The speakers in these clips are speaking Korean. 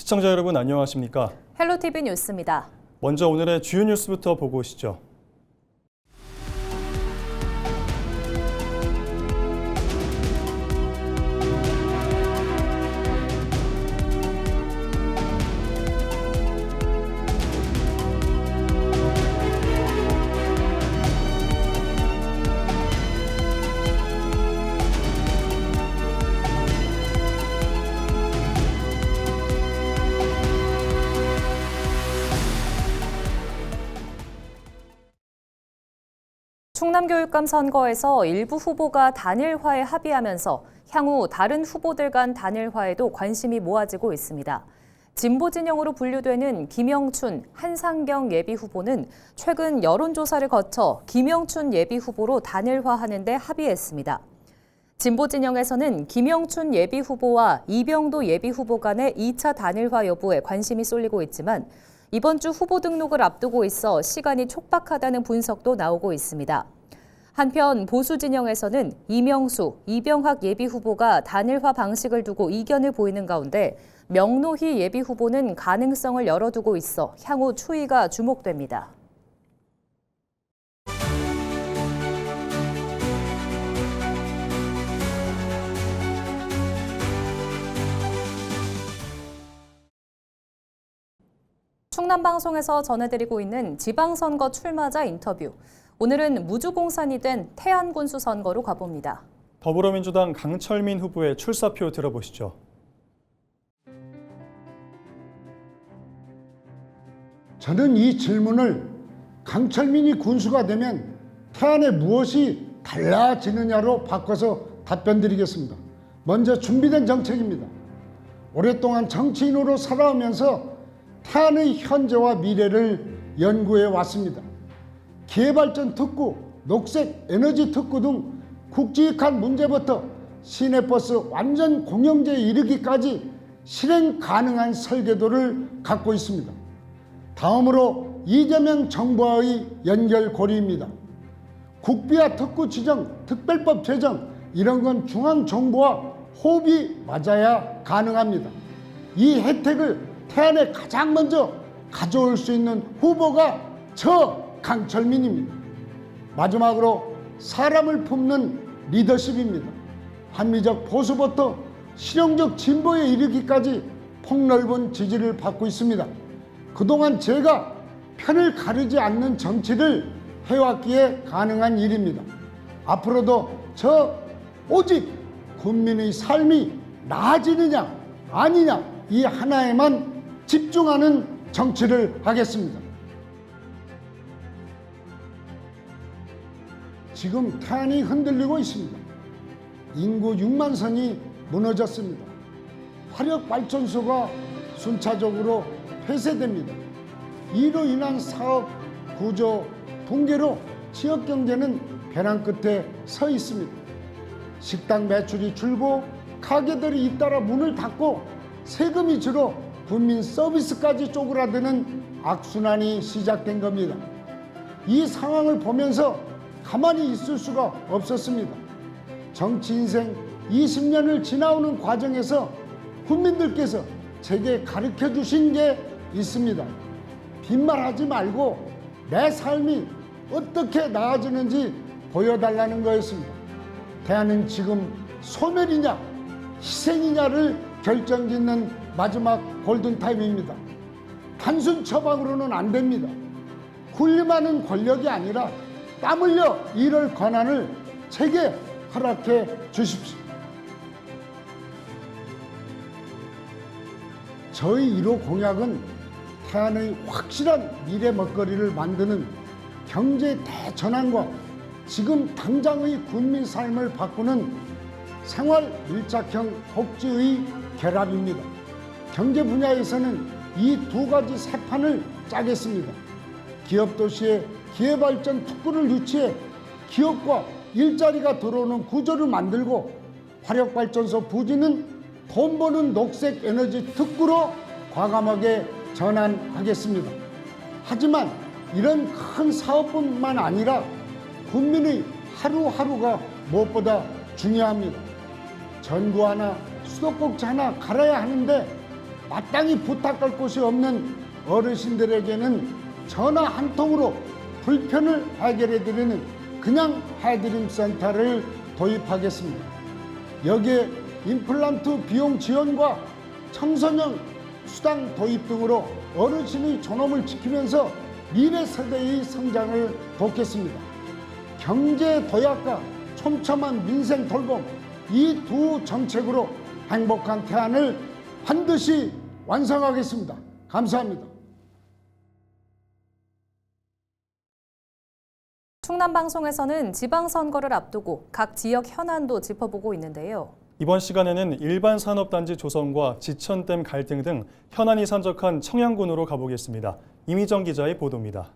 시청자 여러분 안녕하십니까? 헬로티비 뉴스입니다. 먼저 오늘의 주요 뉴스부터 보고 오시죠. 충남교육감 선거에서 일부 후보가 단일화에 합의하면서 향후 다른 후보들 간 단일화에도 관심이 모아지고 있습니다. 진보 진영으로 분류되는 김영춘, 한상경 예비후보는 최근 여론조사를 거쳐 김영춘 예비후보로 단일화하는 데 합의했습니다. 진보 진영에서는 김영춘 예비후보와 이병도 예비후보 간의 2차 단일화 여부에 관심이 쏠리고 있지만 이번 주 후보 등록을 앞두고 있어 시간이 촉박하다는 분석도 나오고 있습니다. 한편 보수 진영에서는 이명수, 이병학 예비후보가 단일화 방식을 두고 이견을 보이는 가운데 명노희 예비후보는 가능성을 열어두고 있어 향후 추이가 주목됩니다. 충남방송에서 전해드리고 있는 지방선거 출마자 인터뷰. 오늘은 무주공산이 된 태안군수 선거로 가봅니다. 더불어민주당 강철민 후보의 출사표 들어보시죠. 저는 이 질문을 강철민이 군수가 되면 태안에 무엇이 달라지느냐로 바꿔서 답변드리겠습니다. 먼저 준비된 정책입니다. 오랫동안 정치인으로 살아오면서 태안의 현재와 미래를 연구해 왔습니다. 기회발전 특구, 녹색 에너지 특구 등 굵직한 문제부터 시내버스 완전 공영제에 이르기까지 실행 가능한 설계도를 갖고 있습니다. 다음으로 이재명 정부와의 연결고리입니다. 국비와 특구 지정, 특별법 제정 이런 건 중앙정부와 호흡이 맞아야 가능합니다. 이 혜택을 태안에 가장 먼저 가져올 수 있는 후보가 저 강철민입니다. 마지막으로 사람을 품는 리더십입니다. 합리적 보수부터 실용적 진보에 이르기까지 폭넓은 지지를 받고 있습니다. 그동안 제가 편을 가르지 않는 정치를 해왔기에 가능한 일입니다. 앞으로도 저 오직 국민의 삶이 나아지느냐 아니냐 이 하나에만 집중하는 정치를 하겠습니다. 지금 태안이 흔들리고 있습니다. 인구 6만 선이 무너졌습니다. 화력발전소가 순차적으로 폐쇄됩니다. 이로 인한 사업 구조 붕괴로 지역 경제는 벼랑 끝에 서 있습니다. 식당 매출이 줄고 가게들이 잇따라 문을 닫고 세금이 줄어 국민 서비스까지 쪼그라드는 악순환이 시작된 겁니다. 이 상황을 보면서 가만히 있을 수가 없었습니다. 정치 인생 20년을 지나오는 과정에서 국민들께서 제게 가르쳐 주신 게 있습니다. 빈말하지 말고 내 삶이 어떻게 나아지는지 보여달라는 거였습니다. 태안은 지금 소멸이냐 희생이냐를 결정짓는 마지막 골든타임입니다. 단순 처방으로는 안 됩니다. 군림하는 권력이 아니라 땀 흘려 일할 권한을 제게 허락해 주십시오. 저희 1호 공약은 태안의 확실한 미래 먹거리를 만드는 경제 대전환과 지금 당장의 국민 삶을 바꾸는 생활 밀착형 복지의 결합입니다. 경제 분야에서는 이 두 가지 새 판을 짜겠습니다. 기업도시에 기회발전 특구를 유치해 기업과 일자리가 들어오는 구조를 만들고 화력발전소 부지는 돈 버는 녹색 에너지 특구로 과감하게 전환하겠습니다. 하지만 이런 큰 사업뿐만 아니라 국민의 하루하루가 무엇보다 중요합니다. 전구 하나, 수도꼭지 하나 갈아야 하는데 마땅히 부탁할 곳이 없는 어르신들에게는 전화 한 통으로 불편을 해결해드리는 그냥 해드림 센터를 도입하겠습니다. 여기에 임플란트 비용 지원과 청소년 수당 도입 등으로 어르신의 존엄을 지키면서 미래 세대의 성장을 돕겠습니다. 경제 도약과 촘촘한 민생 돌봄, 이 두 정책으로 행복한 태안을 반드시 완성하겠습니다. 감사합니다. 충남방송에서는 지방선거를 앞두고 각 지역 현안도 짚어보고 있는데요. 이번 시간에는 일반 산업단지 조성과 지천댐 갈등 등 현안이 산적한 청양군으로 가보겠습니다. 이미정 기자의 보도입니다.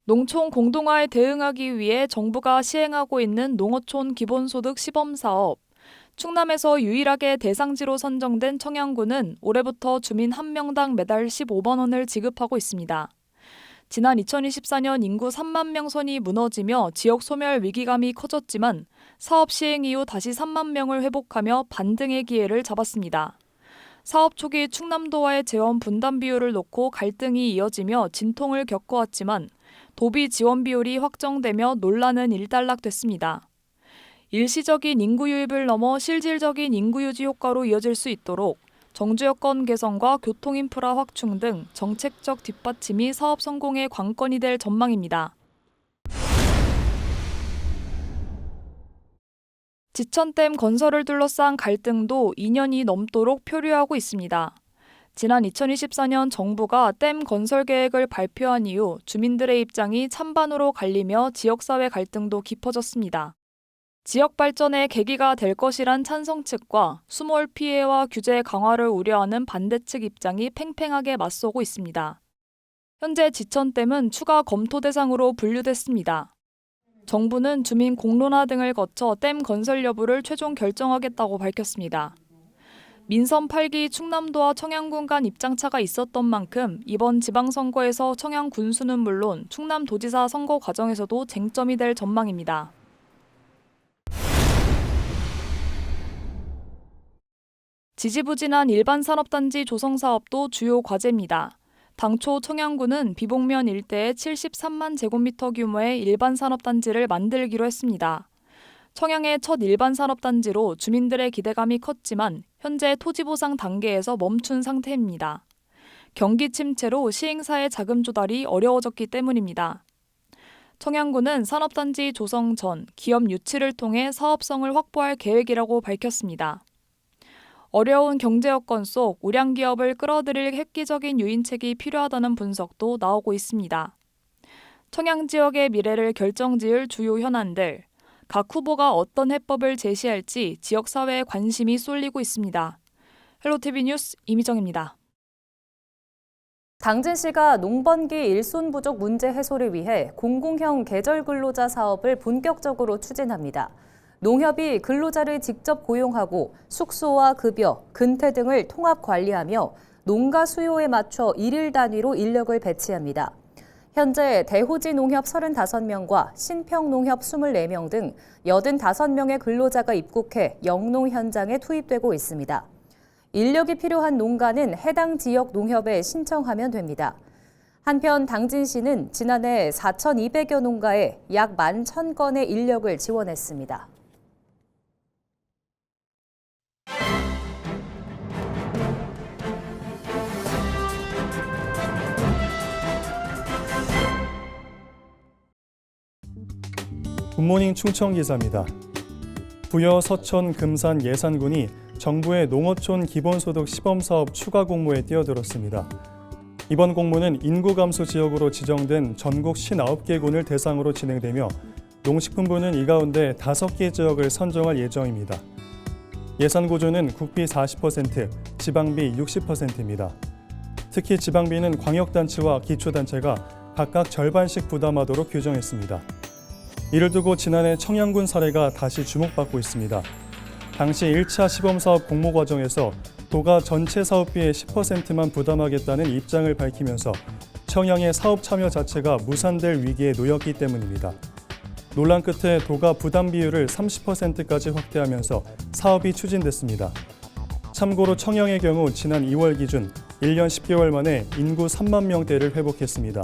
농촌 공동화에 대응하기 위해 정부가 시행하고 있는 농어촌 기본소득 시범사업. 충남에서 유일하게 대상지로 선정된 청양군은 올해부터 주민 한 명당 매달 15만 원을 지급하고 있습니다. 지난 2024년 인구 3만 명 선이 무너지며 지역 소멸 위기감이 커졌지만 사업 시행 이후 다시 3만 명을 회복하며 반등의 기회를 잡았습니다. 사업 초기 충남도와의 재원 분담 비율을 놓고 갈등이 이어지며 진통을 겪어왔지만 도비 지원 비율이 확정되며 논란은 일단락됐습니다. 일시적인 인구 유입을 넘어 실질적인 인구 유지 효과로 이어질 수 있도록 정주 여건 개선과 교통 인프라 확충 등 정책적 뒷받침이 사업 성공의 관건이 될 전망입니다. 지천댐 건설을 둘러싼 갈등도 2년이 넘도록 표류하고 있습니다. 지난 2024년 정부가 댐 건설 계획을 발표한 이후 주민들의 입장이 찬반으로 갈리며 지역사회 갈등도 깊어졌습니다. 지역 발전의 계기가 될 것이란 찬성 측과 수몰 피해와 규제 강화를 우려하는 반대 측 입장이 팽팽하게 맞서고 있습니다. 현재 지천댐은 추가 검토 대상으로 분류됐습니다. 정부는 주민 공론화 등을 거쳐 댐 건설 여부를 최종 결정하겠다고 밝혔습니다. 민선 8기 충남도와 청양군 간 입장차가 있었던 만큼 이번 지방선거에서 청양 군수는 물론 충남도지사 선거 과정에서도 쟁점이 될 전망입니다. 지지부진한 일반 산업단지 조성 사업도 주요 과제입니다. 당초 청양군은 비봉면 일대에 73만 제곱미터 규모의 일반 산업단지를 만들기로 했습니다. 청양의 첫 일반 산업단지로 주민들의 기대감이 컸지만 현재 토지보상 단계에서 멈춘 상태입니다. 경기 침체로 시행사의 자금 조달이 어려워졌기 때문입니다. 청양군은 산업단지 조성 전 기업 유치를 통해 사업성을 확보할 계획이라고 밝혔습니다. 어려운 경제 여건 속 우량 기업을 끌어들일 획기적인 유인책이 필요하다는 분석도 나오고 있습니다. 청양 지역의 미래를 결정지을 주요 현안들, 각 후보가 어떤 해법을 제시할지 지역사회에 관심이 쏠리고 있습니다. 헬로티비 뉴스 이미정입니다. 당진시가 농번기 일손 부족 문제 해소를 위해 공공형 계절 근로자 사업을 본격적으로 추진합니다. 농협이 근로자를 직접 고용하고 숙소와 급여, 근태 등을 통합 관리하며 농가 수요에 맞춰 일일 단위로 인력을 배치합니다. 현재 대호지 농협 35명과 신평 농협 24명 등 85명의 근로자가 입국해 영농 현장에 투입되고 있습니다. 인력이 필요한 농가는 해당 지역 농협에 신청하면 됩니다. 한편 당진시는 지난해 4,200여 농가에 약 11,000건의 인력을 지원했습니다. 굿모닝 충청 기사입니다. 부여, 서천, 금산, 예산군이 정부의 농어촌 기본소득 시범사업 추가 공모에 뛰어들었습니다. 이번 공모는 인구 감소 지역으로 지정된 전국 59개 군을 대상으로 진행되며 농식품부는 이 가운데 5개 지역을 선정할 예정입니다. 예산 구조는 국비 40%, 지방비 60%입니다. 특히 지방비는 광역단체와 기초단체가 각각 절반씩 부담하도록 규정했습니다. 이를 두고 지난해 청양군 사례가 다시 주목받고 있습니다. 당시 1차 시범사업 공모 과정에서 도가 전체 사업비의 10%만 부담하겠다는 입장을 밝히면서 청양의 사업 참여 자체가 무산될 위기에 놓였기 때문입니다. 논란 끝에 도가 부담 비율을 30%까지 확대하면서 사업이 추진됐습니다. 참고로 청양의 경우 지난 2월 기준 1년 10개월 만에 인구 3만 명대를 회복했습니다.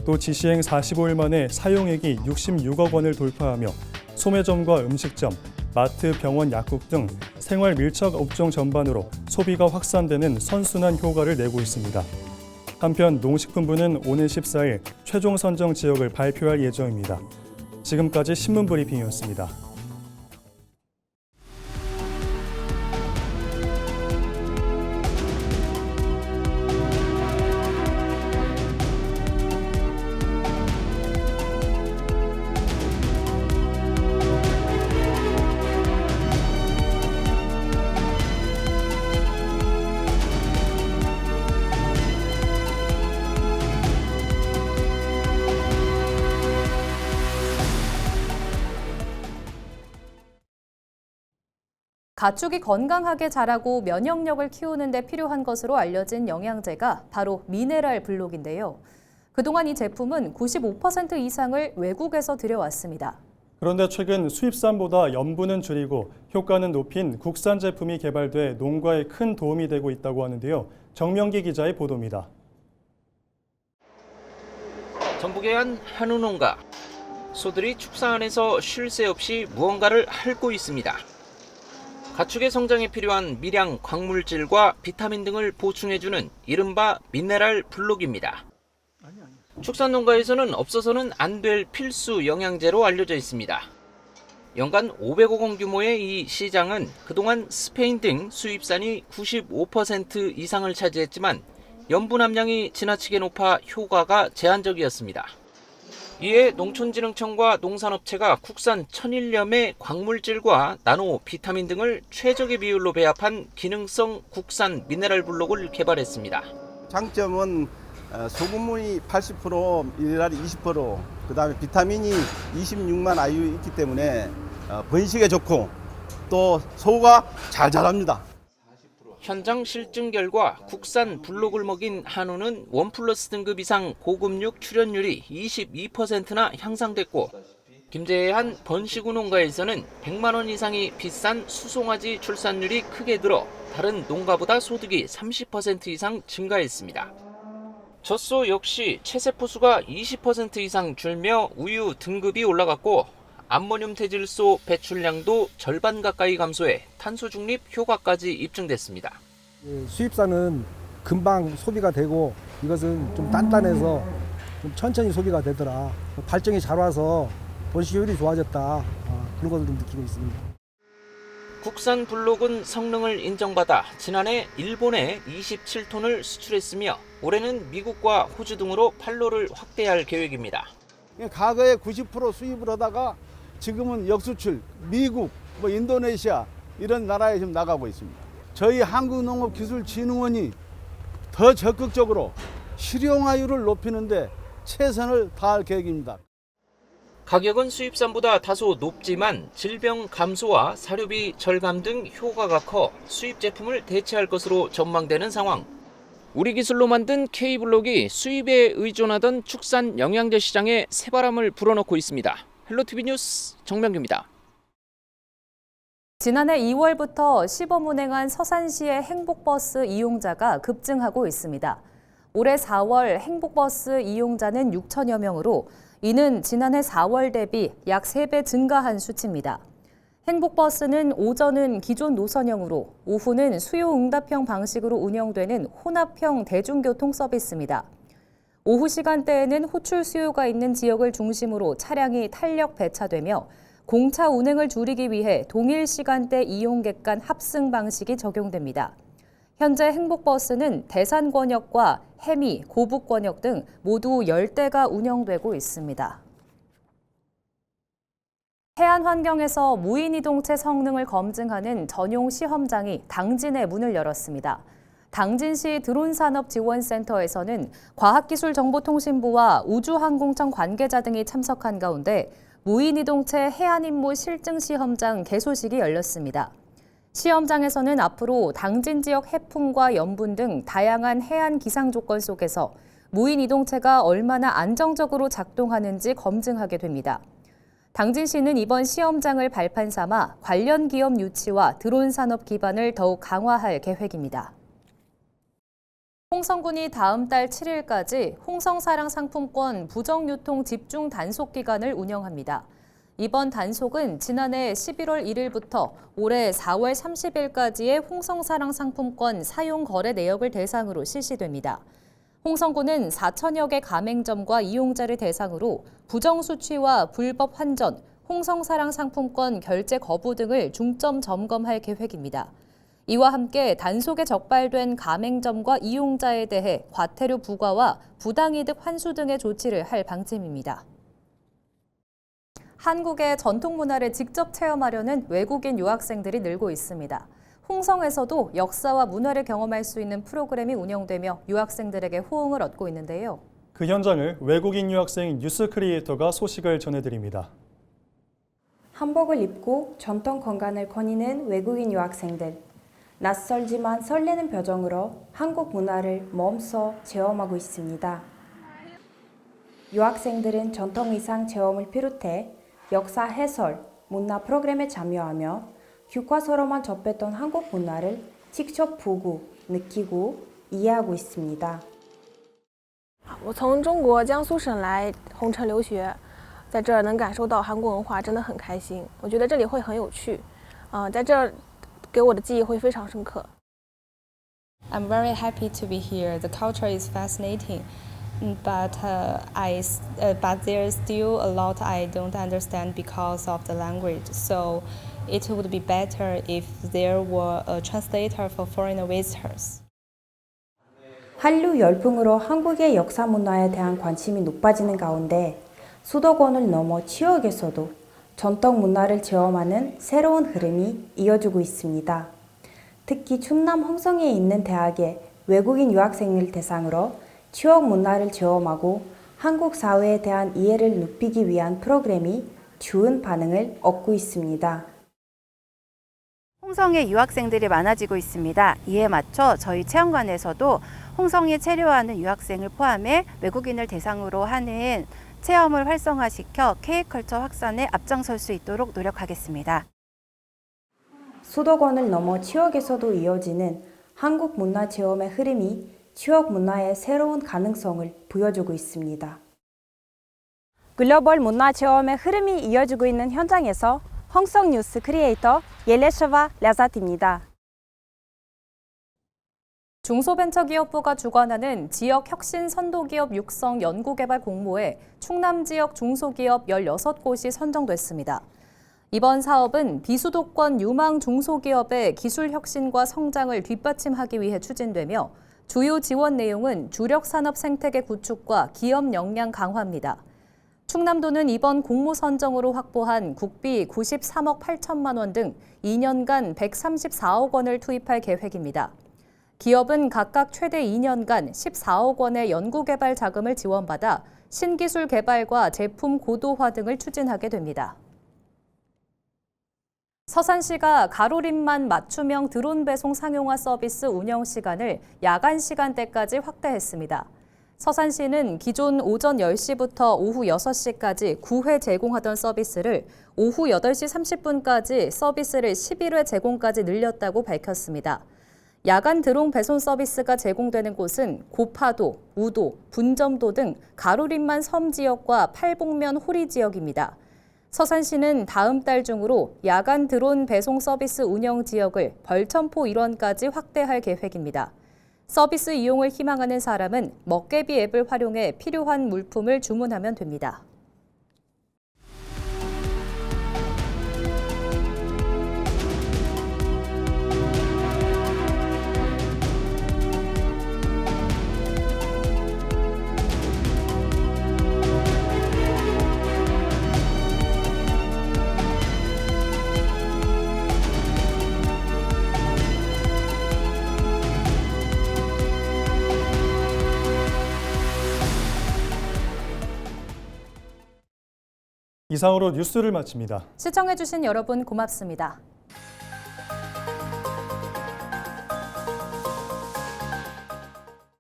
또 지시행 45일 만에 사용액이 66억 원을 돌파하며 소매점과 음식점, 마트, 병원, 약국 등 생활 밀착 업종 전반으로 소비가 확산되는 선순환 효과를 내고 있습니다. 한편 농식품부는 오늘 14일 최종 선정 지역을 발표할 예정입니다. 지금까지 신문 브리핑이었습니다. 가축이 건강하게 자라고 면역력을 키우는 데 필요한 것으로 알려진 영양제가 바로 미네랄 블록인데요. 그동안 이 제품은 95% 이상을 외국에서 들여왔습니다. 그런데 최근 수입산보다 염분은 줄이고 효과는 높인 국산 제품이 개발돼 농가에 큰 도움이 되고 있다고 하는데요. 정명기 기자의 보도입니다. 전북의 한 한우 농가. 소들이 축사 안에서 쉴 새 없이 무언가를 핥고 있습니다. 가축의 성장에 필요한 미량, 광물질과 비타민 등을 보충해주는 이른바 미네랄 블록입니다. 축산 농가에서는 없어서는 안 될 필수 영양제로 알려져 있습니다. 연간 500억 원 규모의 이 시장은 그동안 스페인 등 수입산이 95% 이상을 차지했지만 염분 함량이 지나치게 높아 효과가 제한적이었습니다. 이에 농촌진흥청과 농산업체가 국산 천일염의 광물질과 나노, 비타민 등을 최적의 비율로 배합한 기능성 국산 미네랄 블록을 개발했습니다. 장점은 소금물이 80%, 미네랄이 20%, 그다음에 비타민이 26만 IU 있기 때문에 번식에 좋고 또 소가 잘 자랍니다. 현장 실증 결과 국산 블록을 먹인 한우는 1+ 등급 이상 고급육 출현율이 22%나 향상됐고 김제의 한 번식우 농가에서는 100만 원 이상이 비싼 수송아지 출산율이 크게 늘어 다른 농가보다 소득이 30% 이상 증가했습니다. 젖소 역시 체세포수가 20% 이상 줄며 우유 등급이 올라갔고 암모늄 태질소 배출량도 절반 가까이 감소해 탄소 중립 효과까지 입증됐습니다. 수입산은 금방 소비가 되고 이것은 좀 단단해서 좀 천천히 소비가 되더라. 발정이 잘 와서 번식률이 좋아졌다. 그런 것을 좀 느끼고 있습니다. 국산 블록은 성능을 인정받아 지난해 일본에 27톤을 수출했으며 올해는 미국과 호주 등으로 판로를 확대할 계획입니다. 과거에 90% 수입을 하다가 지금은 역수출, 미국, 인도네시아 이런 나라에 좀 나가고 있습니다. 저희 한국농업기술진흥원이 더 적극적으로 실용화율을 높이는데 최선을 다할 계획입니다. 가격은 수입산보다 다소 높지만 질병 감소와 사료비 절감 등 효과가 커 수입 제품을 대체할 것으로 전망되는 상황. 우리 기술로 만든 K블록이 수입에 의존하던 축산 영양제 시장에 새바람을 불어넣고 있습니다. 헬로티비 뉴스 정명규입니다. 지난해 2월부터 시범 운행한 서산시의 행복버스 이용자가 급증하고 있습니다. 올해 4월 행복버스 이용자는 6천여 명으로 이는 지난해 4월 대비 약 3배 증가한 수치입니다. 행복버스는 오전은 기존 노선형으로 오후는 수요응답형 방식으로 운영되는 혼합형 대중교통 서비스입니다. 오후 시간대에는 호출 수요가 있는 지역을 중심으로 차량이 탄력 배차되며 공차 운행을 줄이기 위해 동일 시간대 이용객 간 합승 방식이 적용됩니다. 현재 행복버스는 대산권역과 해미, 고북권역 등 모두 10대가 운영되고 있습니다. 해안 환경에서 무인이동체 성능을 검증하는 전용 시험장이 당진에 문을 열었습니다. 당진시 드론산업지원센터에서는 과학기술정보통신부와 우주항공청 관계자 등이 참석한 가운데 무인이동체 해안임무 실증시험장 개소식이 열렸습니다. 시험장에서는 앞으로 당진 지역 해풍과 염분 등 다양한 해안 기상 조건 속에서 무인이동체가 얼마나 안정적으로 작동하는지 검증하게 됩니다. 당진시는 이번 시험장을 발판 삼아 관련 기업 유치와 드론 산업 기반을 더욱 강화할 계획입니다. 홍성군이 다음 달 7일까지 홍성사랑 상품권 부정유통 집중 단속 기간을 운영합니다. 이번 단속은 지난해 11월 1일부터 올해 4월 30일까지의 홍성사랑 상품권 사용 거래 내역을 대상으로 실시됩니다. 홍성군은 4천여 개 가맹점과 이용자를 대상으로 부정수취와 불법 환전, 홍성사랑 상품권 결제 거부 등을 중점 점검할 계획입니다. 이와 함께 단속에 적발된 가맹점과 이용자에 대해 과태료 부과와 부당이득 환수 등의 조치를 할 방침입니다. 한국의 전통 문화를 직접 체험하려는 외국인 유학생들이 늘고 있습니다. 홍성에서도 역사와 문화를 경험할 수 있는 프로그램이 운영되며 유학생들에게 호응을 얻고 있는데요. 그 현장을 외국인 유학생 뉴스 크리에이터가 소식을 전해드립니다. 한복을 입고 전통 건강을 거니는 외국인 유학생들. 낯설지만 설레는 표정으로 한국 문화를 몸소 체험하고 있습니다. 유학생들은 전통 의상 체험을 비롯해 역사 해설, 문화 프로그램에 참여하며 교과서로만 접했던 한국 문화를 직접 보고, 느끼고, 이해하고 있습니다. 我从中国江苏省来红城留学，在这儿能感受到韩国文化，真的很开心。我觉得这里会很有趣，在这儿给我的记忆会非常深刻。 I'm very happy to be here. The culture is fascinating, but there's still a lot I don't understand because of the language. So it would be better if there were a translator for foreign visitors. 한류 열풍으로 한국의 역사 문화에 대한 관심이 높아지는 가운데 수도권을 넘어 지역에서도 전통 문화를 체험하는 새로운 흐름이 이어지고 있습니다. 특히 충남 홍성에 있는 대학의 외국인 유학생을 대상으로 지역 문화를 체험하고 한국 사회에 대한 이해를 높이기 위한 프로그램이 좋은 반응을 얻고 있습니다. 홍성에 유학생들이 많아지고 있습니다. 이에 맞춰 저희 체험관에서도 홍성에 체류하는 유학생을 포함해 외국인을 대상으로 하는 체험을 활성화시켜 K컬처 확산에 앞장설 수 있도록 노력하겠습니다. 수도권을 넘어 지역에서도 이어지는 한국 문화 체험의 흐름이 지역 문화의 새로운 가능성을 보여주고 있습니다. 글로벌 문화 체험의 흐름이 이어지고 있는 현장에서 홍성 뉴스 크리에이터 옐레샤바 랴자티입니다. 중소벤처기업부가 주관하는 지역 혁신 선도기업 육성 연구개발 공모에 충남 지역 중소기업 16곳이 선정됐습니다. 이번 사업은 비수도권 유망 중소기업의 기술 혁신과 성장을 뒷받침하기 위해 추진되며 주요 지원 내용은 주력 산업 생태계 구축과 기업 역량 강화입니다. 충남도는 이번 공모 선정으로 확보한 국비 93억 8천만 원 등 2년간 134억 원을 투입할 계획입니다. 기업은 각각 최대 2년간 14억 원의 연구개발 자금을 지원받아 신기술 개발과 제품 고도화 등을 추진하게 됩니다. 서산시가 가로림만 맞춤형 드론 배송 상용화 서비스 운영 시간을 야간 시간대까지 확대했습니다. 서산시는 기존 오전 10시부터 오후 6시까지 9회 제공하던 서비스를 오후 8시 30분까지 서비스를 11회 제공까지 늘렸다고 밝혔습니다. 야간 드론 배송 서비스가 제공되는 곳은 고파도, 우도, 분점도 등 가로림만 섬 지역과 팔복면 호리 지역입니다. 서산시는 다음 달 중으로 야간 드론 배송 서비스 운영 지역을 벌천포 일원까지 확대할 계획입니다. 서비스 이용을 희망하는 사람은 먹개비 앱을 활용해 필요한 물품을 주문하면 됩니다. 이상으로 뉴스를 마칩니다. 시청해주신 여러분 고맙습니다.